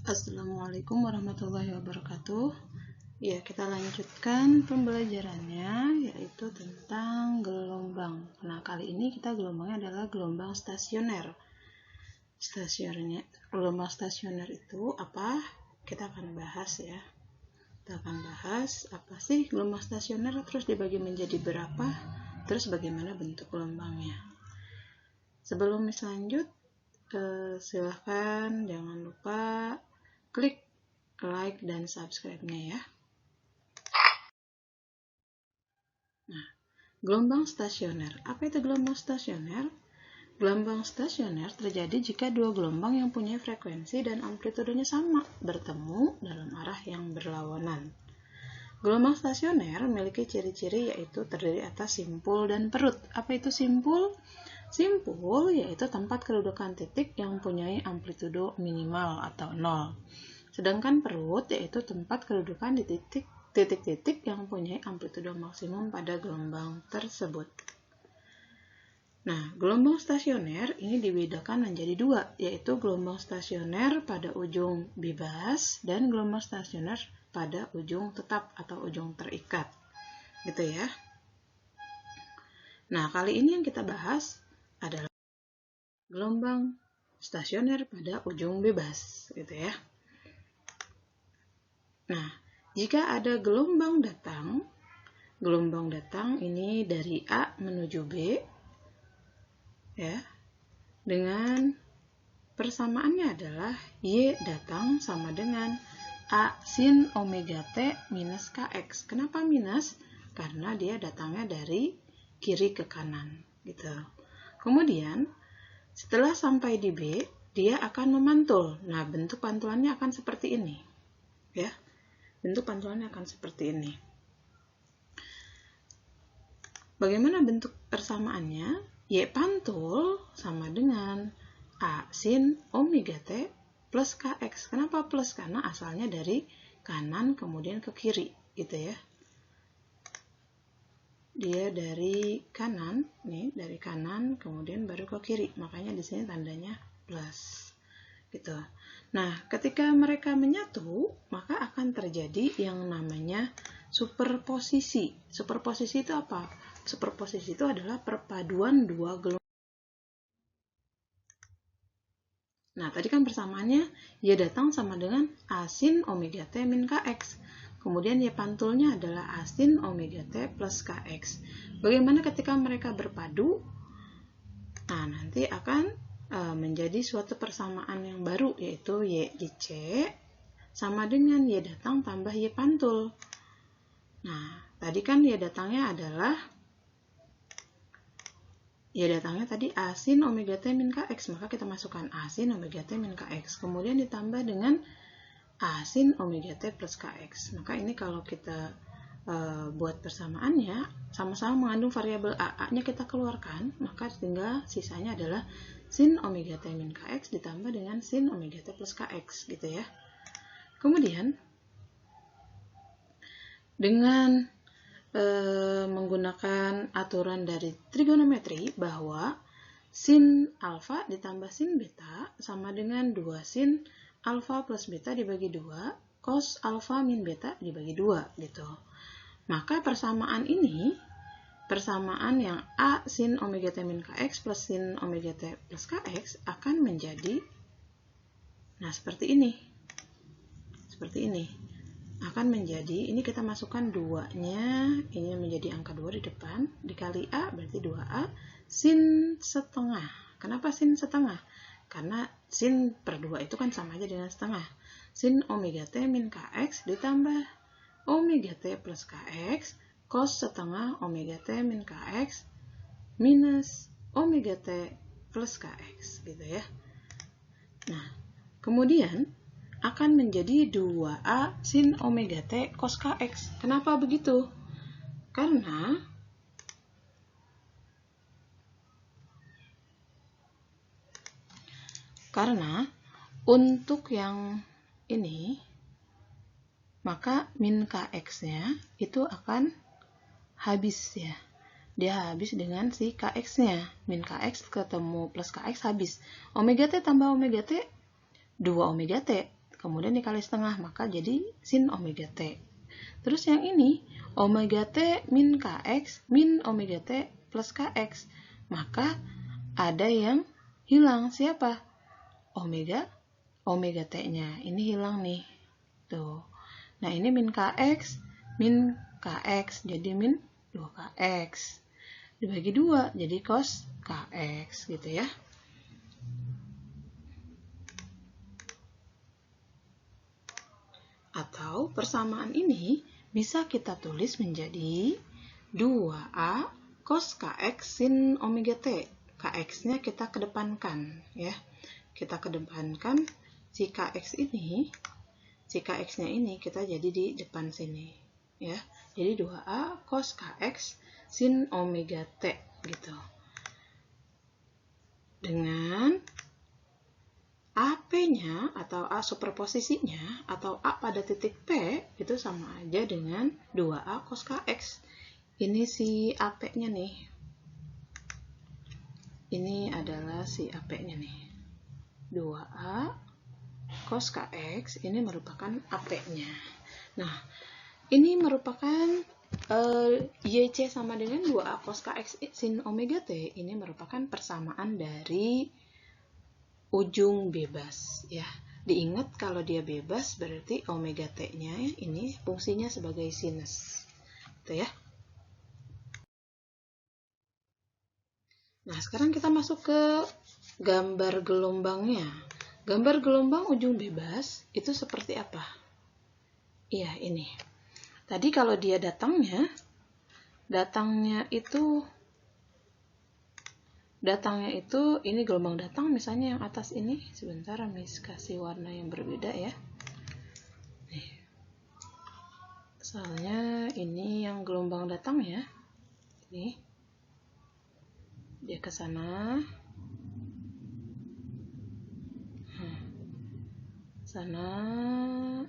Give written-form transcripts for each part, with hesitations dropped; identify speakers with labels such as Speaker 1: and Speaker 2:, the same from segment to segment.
Speaker 1: Assalamualaikum warahmatullahi wabarakatuh. Ya, kita lanjutkan pembelajarannya, yaitu tentang gelombang. Nah, kali ini kita gelombangnya adalah gelombang stasioner. Gelombang stasioner itu apa? Kita akan bahas ya. Kita akan bahas apa sih gelombang stasioner, terus dibagi menjadi berapa, terus bagaimana bentuk gelombangnya. Sebelum lanjut, silahkan jangan lupa klik like dan subscribe-nya ya. Nah, gelombang stasioner. Apa itu gelombang stasioner? Gelombang stasioner terjadi jika dua gelombang yang punya frekuensi dan amplitudenya sama bertemu dalam arah yang berlawanan. Gelombang stasioner memiliki ciri-ciri yaitu terdiri atas simpul dan perut. Apa itu simpul? Simpul yaitu tempat kedudukan titik yang mempunyai amplitudo minimal atau 0. Sedangkan perut yaitu tempat kedudukan di titik-titik yang mempunyai amplitudo maksimum pada gelombang tersebut. Nah, gelombang stasioner ini dibedakan menjadi dua, yaitu gelombang stasioner pada ujung bebas dan gelombang stasioner pada ujung tetap atau ujung terikat. Gitu ya. Nah, kali ini yang kita bahas adalah gelombang stasioner pada ujung bebas, gitu ya. Nah, jika ada gelombang datang ini dari A menuju B, ya, dengan persamaannya adalah Y datang sama dengan A sin omega T minus KX. Kenapa minus? Karena dia datangnya dari kiri ke kanan, gitu. Kemudian, setelah sampai di B, dia akan memantul. Nah, bentuk pantulannya akan seperti ini. Ya. Bentuk pantulannya akan seperti ini. Bagaimana bentuk persamaannya? Y pantul sama dengan A sin omega T plus KX. Kenapa plus? Karena asalnya dari kanan kemudian ke kiri, gitu ya. Dia dari kanan, nih, dari kanan kemudian baru ke kiri. Makanya di sini tandanya plus. Gitu. Nah, ketika mereka menyatu, maka akan terjadi yang namanya superposisi. Superposisi itu apa? Superposisi itu adalah perpaduan dua gelombang. Nah, tadi kan persamaannya Y datang sama dengan A sin omega T min KX. Kemudian Y pantulnya adalah A sin omega T plus KX. Bagaimana ketika mereka berpadu? Nah, nanti akan menjadi suatu persamaan yang baru, yaitu Y di C sama dengan Y datang tambah Y pantul. Nah, tadi kan Y datangnya tadi A sin omega T min KX, maka kita masukkan A sin omega T min KX, kemudian ditambah dengan A sin omega T plus KX. Maka ini kalau kita buat persamaannya, sama-sama mengandung variabel A-nya kita keluarkan, maka tinggal sisanya adalah sin omega T min KX ditambah dengan sin omega T plus KX, gitu ya. Kemudian, dengan menggunakan aturan dari trigonometri bahwa sin alfa ditambah sin beta sama dengan 2 sin alfa plus beta dibagi 2 cos alfa min beta dibagi 2, gitu. Maka persamaan ini, persamaan yang A sin omega T min KX plus sin omega T plus KX akan menjadi, nah seperti ini. Seperti ini. Akan menjadi, ini kita masukkan 2-nya, ini menjadi angka 2 di depan, dikali A berarti 2A sin setengah. Kenapa sin setengah? Karena sin per 2 itu kan sama aja dengan setengah. Sin omega T min KX ditambah omega T plus KX cos setengah omega T min KX minus omega T plus KX, gitu ya. Nah, kemudian akan menjadi 2A sin omega T cos KX. Kenapa begitu? Karena untuk yang ini, maka min KX-nya itu akan habis ya. Dia habis dengan si KX-nya. Min KX ketemu plus KX habis. Omega T tambah omega T, 2 omega T. kemudian dikali setengah, maka jadi sin omega T. Terus yang ini, omega T min Kx min omega T plus Kx. Maka ada yang hilang. Siapa? Omega T-nya. Ini hilang nih. Tuh. Nah, ini min Kx, jadi min 2Kx. Dibagi 2, jadi cos Kx gitu ya. Atau persamaan ini bisa kita tulis menjadi 2A cos Kx sin omega T. Kx-nya kita kedepankan ya. Kita kedepankan si Kx-nya ini kita jadi di depan sini ya. Jadi 2A cos Kx sin omega T gitu. Dengan AP-nya atau A superposisinya atau A pada titik P itu sama aja dengan 2A cos Kx. Ini si AP-nya nih. Ini adalah si AP-nya nih. 2A cos Kx ini merupakan AP-nya. Nah, ini merupakan YC sama dengan 2A cos Kx sin omega T. Ini merupakan persamaan dari ujung bebas ya. Diingat kalau dia bebas berarti omega T-nya ini fungsinya sebagai sinus. Gitu ya. Nah, sekarang kita masuk ke gambar gelombangnya. Gambar gelombang ujung bebas itu seperti apa? Iya, ini. Tadi kalau dia datangnya itu ini gelombang datang, misalnya yang atas ini. Sebentar, Miss kasih warna yang berbeda ya. Nih. Soalnya ini yang gelombang datang ya. Ini dia ke sana. Sana,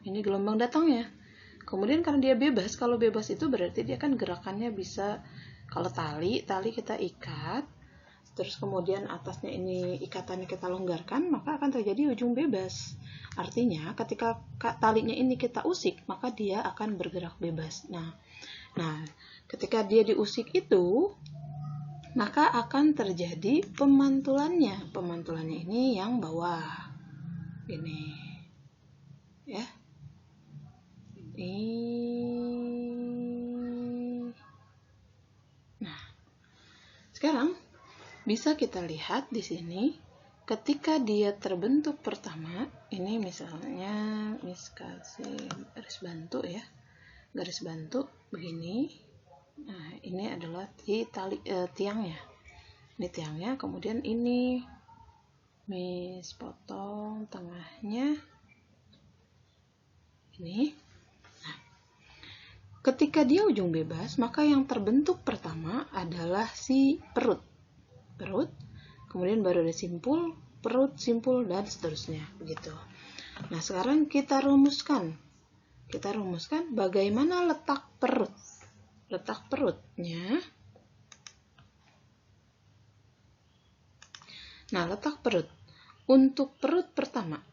Speaker 1: ini gelombang datang ya. Kemudian karena dia bebas, kalau bebas itu berarti dia kan gerakannya bisa, kalau tali kita ikat, terus kemudian atasnya ini ikatannya kita longgarkan, maka akan terjadi ujung bebas. Artinya ketika talinya ini kita usik, maka dia akan bergerak bebas. Nah, ketika dia diusik itu, maka akan terjadi pemantulannya. Pemantulannya ini yang bawah. Ini. Ya. Nah, sekarang bisa kita lihat di sini ketika dia terbentuk pertama, ini misalnya Miss kasih garis bantu ya. Garis bantu begini. Nah, ini adalah tiangnya. Ini tiangnya, kemudian ini Miss potong tengahnya. Ini. Nah, ketika dia ujung bebas, maka yang terbentuk pertama adalah si perut. Kemudian baru ada simpul, perut, simpul, dan seterusnya. Begitu. Nah, sekarang kita rumuskan. Bagaimana letak perut. Letak perutnya. Nah, letak perut. Untuk perut pertama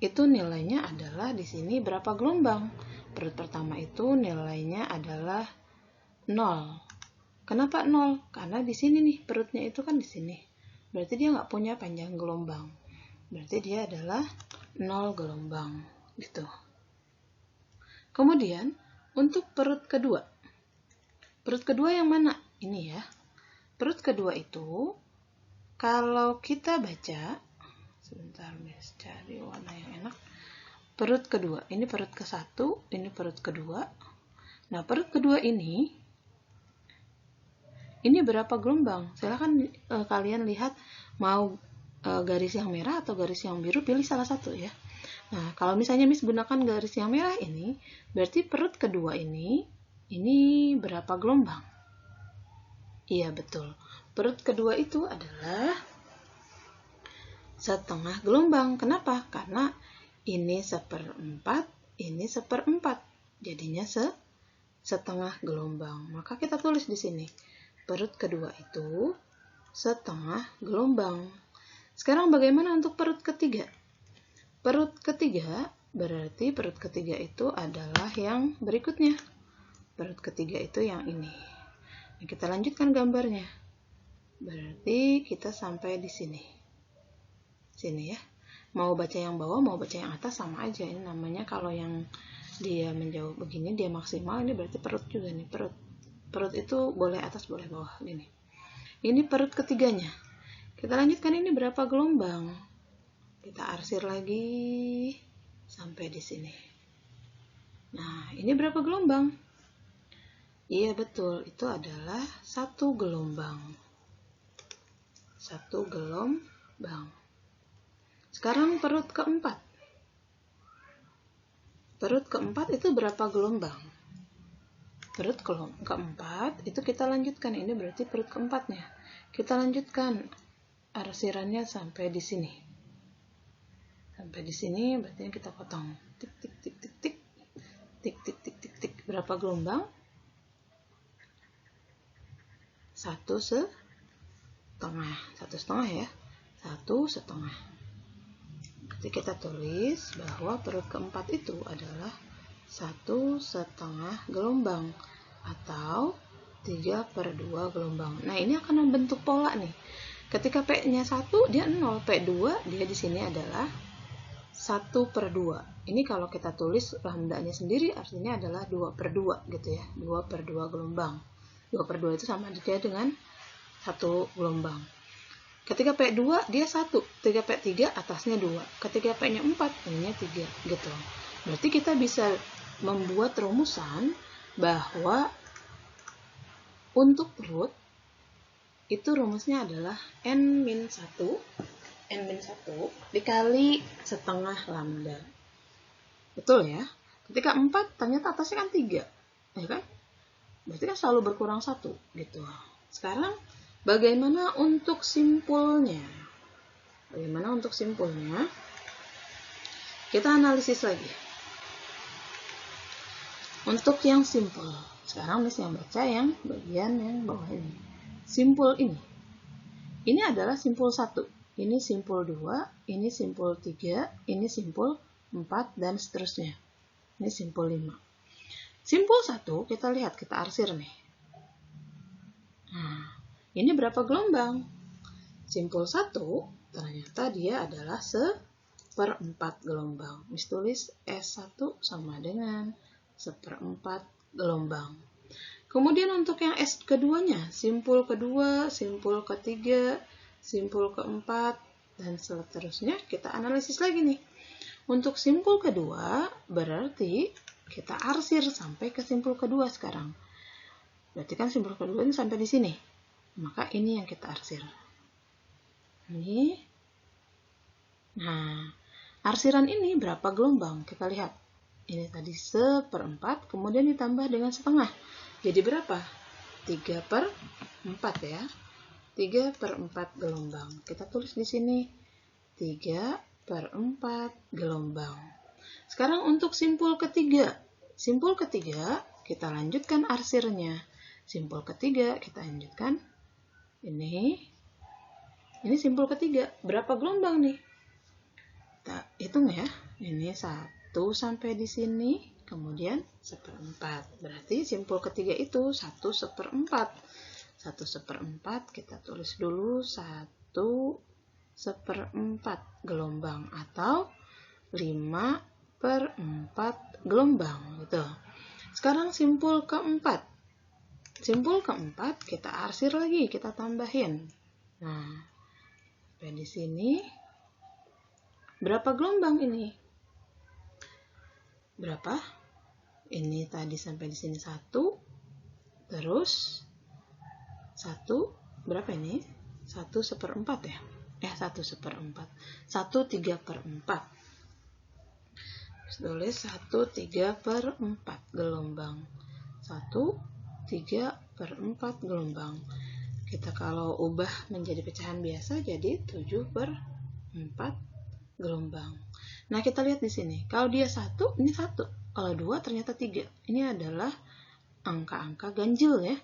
Speaker 1: itu nilainya adalah di sini berapa gelombang? Perut pertama itu nilainya adalah 0. Kenapa 0? Karena di sini nih perutnya itu kan di sini. Berarti dia nggak punya panjang gelombang. Berarti dia adalah 0 gelombang gitu. Kemudian untuk perut kedua. Perut kedua yang mana? Ini ya. Perut kedua itu kalau kita baca, sebentar Miss cari warna yang enak. Perut kedua, ini perut ke-1, ini perut kedua. Nah, perut kedua ini berapa gelombang? Silakan kalian lihat mau garis yang merah atau garis yang biru, pilih salah satu ya. Nah, kalau misalnya Miss gunakan garis yang merah ini, berarti perut kedua ini berapa gelombang? Iya, betul. Perut kedua itu adalah setengah gelombang. Kenapa? Karena ini 1/4, ini 1/4. Jadinya setengah gelombang. Maka kita tulis di sini. Perut kedua itu setengah gelombang. Sekarang bagaimana untuk perut ketiga? perut ketiga, berarti perut ketiga itu adalah yang berikutnya. Perut ketiga itu yang ini. Nah, kita lanjutkan gambarnya. Berarti kita sampai di sini. Sini ya. Mau baca yang bawah, mau baca yang atas sama aja. Ini namanya kalau yang dia menjauh begini, dia maksimal, ini berarti perut juga nih, perut. Perut itu boleh atas, boleh bawah, gini. Ini perut ketiganya. Kita lanjutkan, ini berapa gelombang? Kita arsir lagi sampai di sini. Nah, ini berapa gelombang? Iya betul, itu adalah 1 gelombang. 1 gelombang. Sekarang perut keempat. Perut keempat itu berapa gelombang? Perut keempat itu kita lanjutkan. Ini berarti perut keempatnya. Kita lanjutkan arsirannya sampai di sini. Sampai di sini berarti kita potong. Tik tik tik tik tik. Tik tik tik tik tik. Berapa gelombang? 1,5. 1,5 ya. 1,5. Jadi kita tulis bahwa perut keempat itu adalah 1,5 gelombang atau 3/2 gelombang. Nah, ini akan membentuk pola nih. Ketika P-nya 1, dia 0. P2, dia di sini adalah 1/2. Ini kalau kita tulis lambdanya sendiri, artinya adalah 2/2 gitu ya. 2/2 gelombang. 2/2 itu sama dia dengan 1 gelombang. Ketika P2 dia 1, ketika P3 atasnya 2, ketika P-nya 4, ininya 3 gitu. Berarti kita bisa membuat rumusan bahwa untuk perut itu rumusnya adalah N-1 dikali setengah lambda. Betul ya? Ketika 4 ternyata atasnya kan 3, ya kan? Berarti kan selalu berkurang 1 gitu. Sekarang bagaimana untuk simpulnya? Bagaimana untuk simpulnya? Kita analisis lagi. Untuk yang simpul. Sekarang Miss yang baca yang bagian yang bawah ini. Simpul ini. Ini adalah simpul 1. Ini simpul 2. Ini simpul 3. Ini simpul 4. Dan seterusnya. Ini simpul 5. Simpul 1 kita lihat. Kita arsir nih. Nah. Ini berapa gelombang? Simpul 1 ternyata dia adalah 1/4 gelombang. Miss tulis S1 sama dengan 1/4 gelombang. Kemudian untuk yang S keduanya, simpul kedua, simpul ketiga, simpul keempat, dan seterusnya kita analisis lagi nih. Untuk simpul kedua berarti kita arsir sampai ke simpul kedua sekarang. Berarti kan simpul kedua ini sampai di sini. Maka ini yang kita arsir. Ini. Nah, arsiran ini berapa gelombang? Kita lihat. Ini tadi 1/4, kemudian ditambah dengan setengah. Jadi berapa? 3/4 ya. 3/4 gelombang. Kita tulis di sini 3/4 gelombang. Sekarang untuk simpul ketiga. Simpul ketiga kita lanjutkan arsirnya. Simpul ketiga kita lanjutkan. Ini simpul ketiga. Berapa gelombang nih? Kita hitung ya. Ini 1 sampai di sini, kemudian 1/4. Berarti simpul ketiga itu 1/4. 1/4 kita tulis dulu 1/4 gelombang atau 5/4 gelombang gitu. Sekarang simpul keempat. Simpul keempat kita arsir lagi, kita tambahin. Nah, sampai di sini berapa gelombang ini? Berapa? Ini tadi sampai di sini 1, terus 1 berapa ini? 1/4 ya? 1/4. 1/3/4. Tulis 1/3/4 gelombang. 1/3/4 gelombang. Kita kalau ubah menjadi pecahan biasa jadi 7/4 gelombang. Nah, kita lihat di sini. Kalau dia 1, ini 1. Kalau 2 ternyata 3. Ini adalah angka-angka ganjil ya.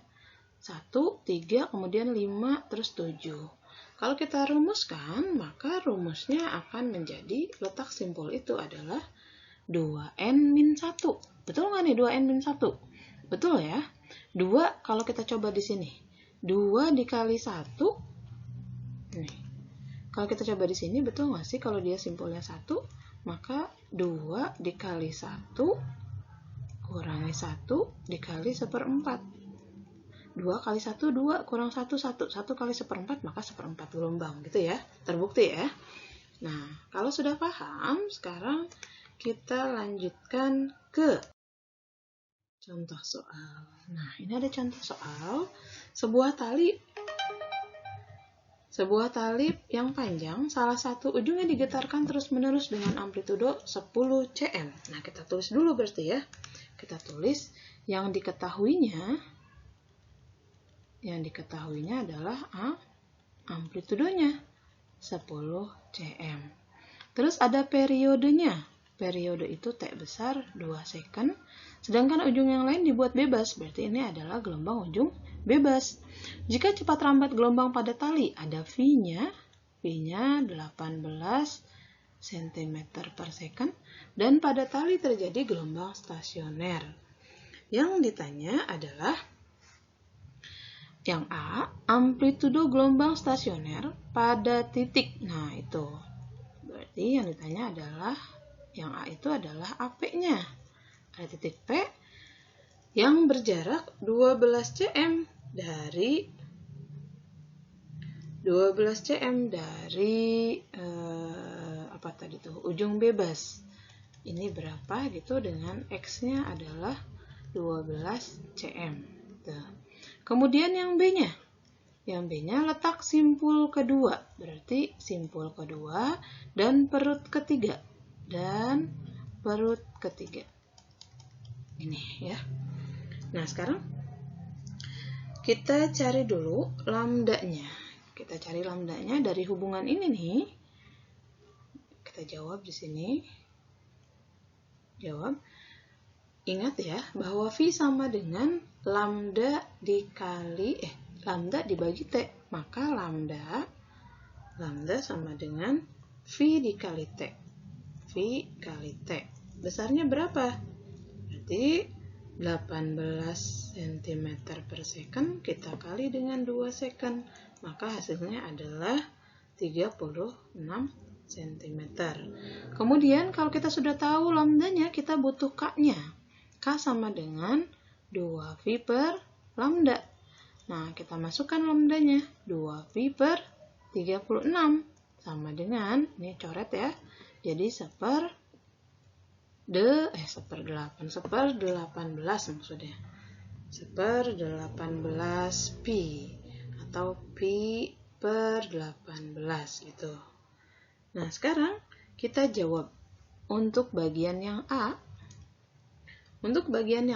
Speaker 1: 1, 3, kemudian 5, terus 7. Kalau kita rumuskan, maka rumusnya akan menjadi letak simpul itu adalah 2n-1. Betul nggak nih 2n-1? Betul ya. 2 kalau kita coba di sini. 2 dikali 1. Nih. Kalau kita coba di sini, betul nggak sih kalau dia simpulnya 1? Maka 2 dikali 1 kurangi 1 dikali 1/4. 2 kali 1, 2 kurang 1, 1. 1 kali 1/4, maka 1/4 gelombang. Gitu ya. Terbukti ya. Nah, kalau sudah paham, sekarang kita lanjutkan ke contoh soal. Nah, ini ada contoh soal. Sebuah tali yang panjang, salah satu ujungnya digetarkan terus-menerus dengan amplitudo 10 cm. Nah, kita tulis dulu berarti ya. Kita tulis yang diketahuinya adalah amplitudonya 10 cm. Terus ada periodenya. Periode itu T besar 2 second. Sedangkan ujung yang lain dibuat bebas. Berarti ini adalah gelombang ujung bebas. Jika cepat rambat gelombang pada tali, ada V-nya 18 cm per second. Dan pada tali terjadi gelombang stasioner. Yang ditanya adalah yang A, amplitudo gelombang stasioner pada titik. Nah, itu. Berarti yang ditanya adalah, yang A itu adalah AP-nya. Ada titik P yang berjarak 12 cm dari ujung bebas. Ini berapa gitu, dengan X-nya adalah 12 cm. Tuh. Kemudian yang B-nya. Yang B-nya letak simpul kedua. Berarti simpul kedua dan perut ketiga. Ini ya. Nah, sekarang kita cari dulu lambdanya. Kita cari lambdanya dari hubungan ini nih. Kita jawab di sini. Jawab. Ingat ya, bahwa V sama dengan lambda dibagi T. Maka lambda sama dengan V dikali T. V kali T. Besarnya berapa? Berarti 18 cm per second kita kali dengan 2 second. Maka hasilnya adalah 36 cm. Kemudian kalau kita sudah tahu lambdanya, kita butuh K-nya. K sama dengan 2V per lambda. Nah, kita masukkan lambdanya. 2V per 36. Sama dengan, ini coret ya. Jadi 1/18 maksudnya. 1/18 pi. Atau pi per 18 gitu. Nah, sekarang kita jawab. Untuk bagian yang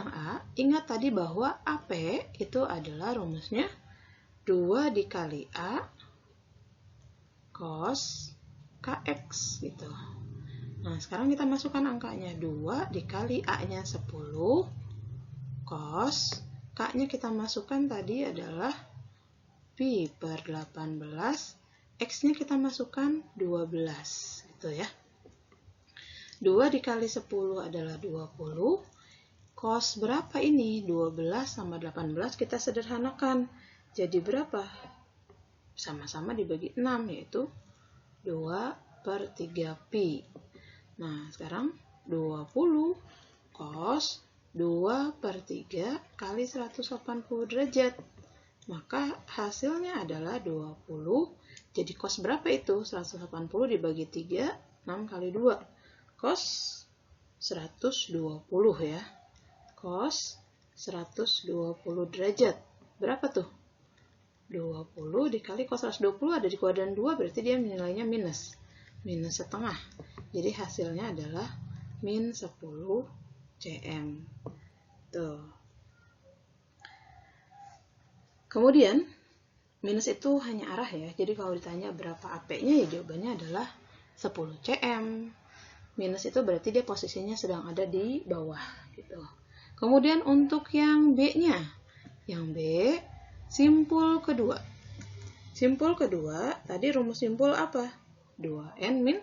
Speaker 1: A, ingat tadi bahwa AP itu adalah rumusnya 2 dikali A cos KX gitu. Nah, sekarang kita masukkan angkanya. 2 dikali A-nya 10 cos K-nya kita masukkan tadi adalah pi per 18, X-nya kita masukkan 12 gitu ya. 2 dikali 10 adalah 20. Cos berapa ini? 12 sama 18 kita sederhanakan. Jadi berapa? Sama-sama dibagi 6, yaitu 2/3 pi. Nah, sekarang 20 cos 2/3 kali 180 derajat. Maka hasilnya adalah 20. Jadi cos berapa itu? 180 dibagi 3, 6 kali 2. Cos 120 ya. Cos 120 derajat. Berapa tuh? 20 dikali cos 120 ada di kuadran 2, berarti dia nilainya minus. Minus setengah. Jadi hasilnya adalah min 10 cm. Tuh. Kemudian, minus itu hanya arah ya. Jadi kalau ditanya berapa AP-nya, ya jawabannya adalah 10 cm. Minus itu berarti dia posisinya sedang ada di bawah gitu. Kemudian untuk yang B-nya. Yang B, simpul kedua. Simpul kedua, tadi rumus simpul apa? 2N min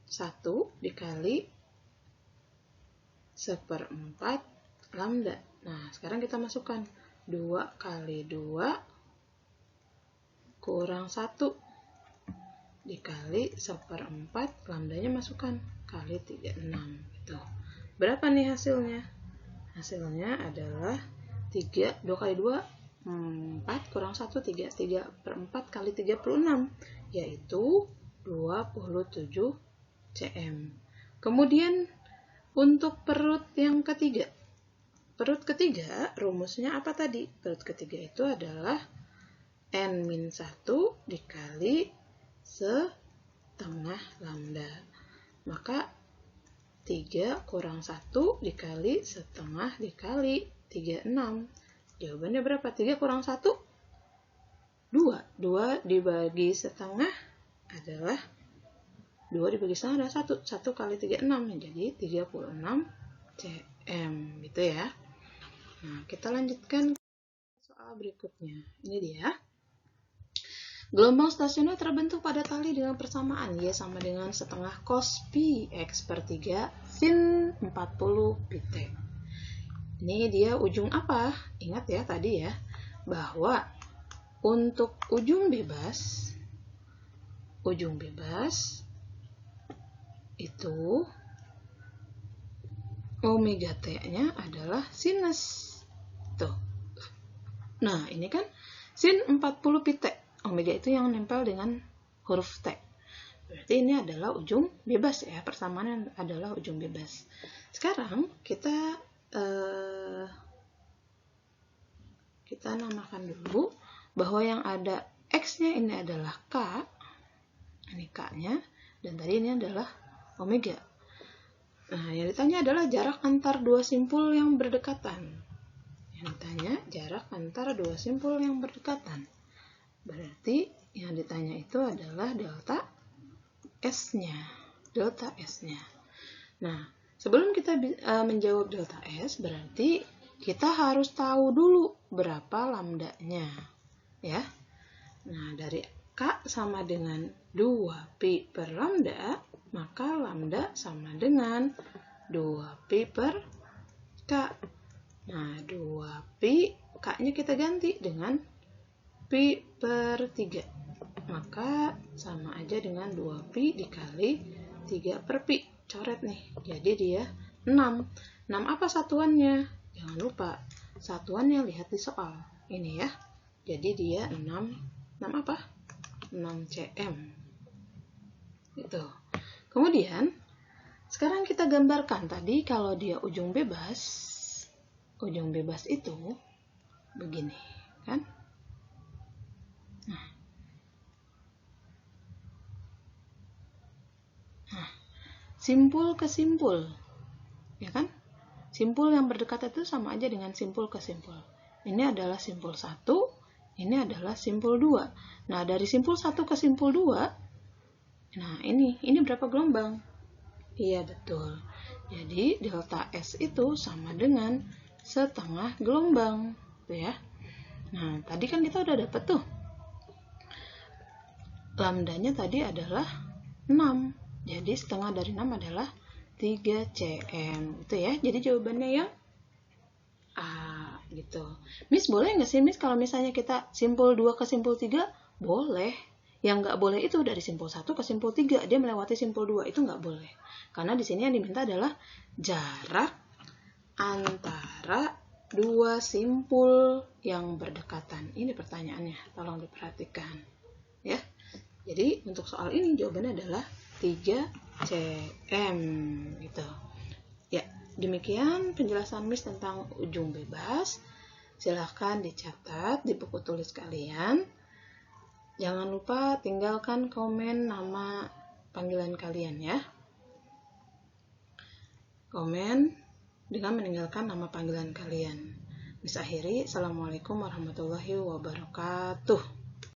Speaker 1: 1 dikali 1/4 lambda. Nah, sekarang kita masukkan 2 kali 2 kurang 1 dikali 1/4 lambdanya masukkan kali 36 gitu. Berapa nih hasilnya? Hasilnya adalah 2 kali 2 4 kurang 1 3/4 kali 36 yaitu 27 cm. Kemudian untuk perut yang ketiga. Perut ketiga rumusnya apa tadi? Perut ketiga itu adalah N-1 dikali setengah lambda. Maka 3 kurang 1 dikali setengah dikali 36. Jawabannya berapa? 3 kurang 1? 2. 2 dibagi setengah adalah 2 dibagi setengah adalah 1. 1 kali 36. Jadi 36 cm. Gitu ya. Nah, kita lanjutkan soal berikutnya. Ini dia. Gelombang stasioner terbentuk pada tali dengan persamaan Y sama dengan setengah cos pi X per 3 sin 40 pi T. Ini dia ujung apa? Ingat ya tadi ya, bahwa untuk ujung bebas itu omega T-nya adalah sinus. Tuh. Nah, ini kan sin 40 pi T. Omega itu yang nempel dengan huruf T. Berarti ini adalah ujung bebas ya, persamaan adalah ujung bebas. Sekarang kita namakan dulu bahwa yang ada X-nya ini adalah K, ini K-nya, dan tadi ini adalah omega. Nah, yang ditanya adalah jarak antar dua simpul yang berdekatan. Yang ditanya jarak antar dua simpul yang berdekatan. Berarti yang ditanya itu adalah delta S-nya. Delta S-nya. Nah, sebelum kita menjawab delta S, berarti kita harus tahu dulu berapa lambdanya. Ya. Nah, dari K sama dengan 2pi per lambda, maka lambda sama dengan 2pi per K. Nah, 2pi, K-nya kita ganti dengan pi per 3. Maka sama aja dengan 2pi dikali 3 per pi. Coret nih. Jadi dia 6. 6 apa satuannya? Jangan lupa. Satuannya lihat di soal. Ini ya. Jadi dia 6 apa? 6 cm. Itu. Kemudian, sekarang kita gambarkan tadi kalau dia ujung bebas itu begini, kan? Nah, simpul ke simpul, ya kan? Simpul yang berdekat itu sama aja dengan simpul ke simpul. Ini adalah simpul 1, ini adalah simpul 2. Nah, dari simpul 1 ke simpul 2, nah ini berapa gelombang? Iya, betul. Jadi, delta S itu sama dengan setengah gelombang. Tuh ya. Nah, tadi kan kita udah dapet tuh. Lambdanya tadi adalah 6. Jadi, setengah dari 6 adalah 3 cm. Itu ya. Jadi, jawabannya yang A. Gitu. Miss, boleh nggak sih, Miss, kalau misalnya kita simpul 2 ke simpul 3? Boleh. Yang nggak boleh itu dari simpul 1 ke simpul 3. Dia melewati simpul 2. Itu nggak boleh. Karena di sini yang diminta adalah jarak antara dua simpul yang berdekatan. Ini pertanyaannya. Tolong diperhatikan. Ya. Jadi, untuk soal ini jawabannya adalah 3 cm. Gitu. Ya, demikian penjelasan Miss tentang ujung bebas. Silahkan dicatat di buku tulis kalian. Jangan lupa tinggalkan komen nama panggilan kalian ya. Komen dengan meninggalkan nama panggilan kalian. Miss akhiri, Assalamualaikum warahmatullahi wabarakatuh.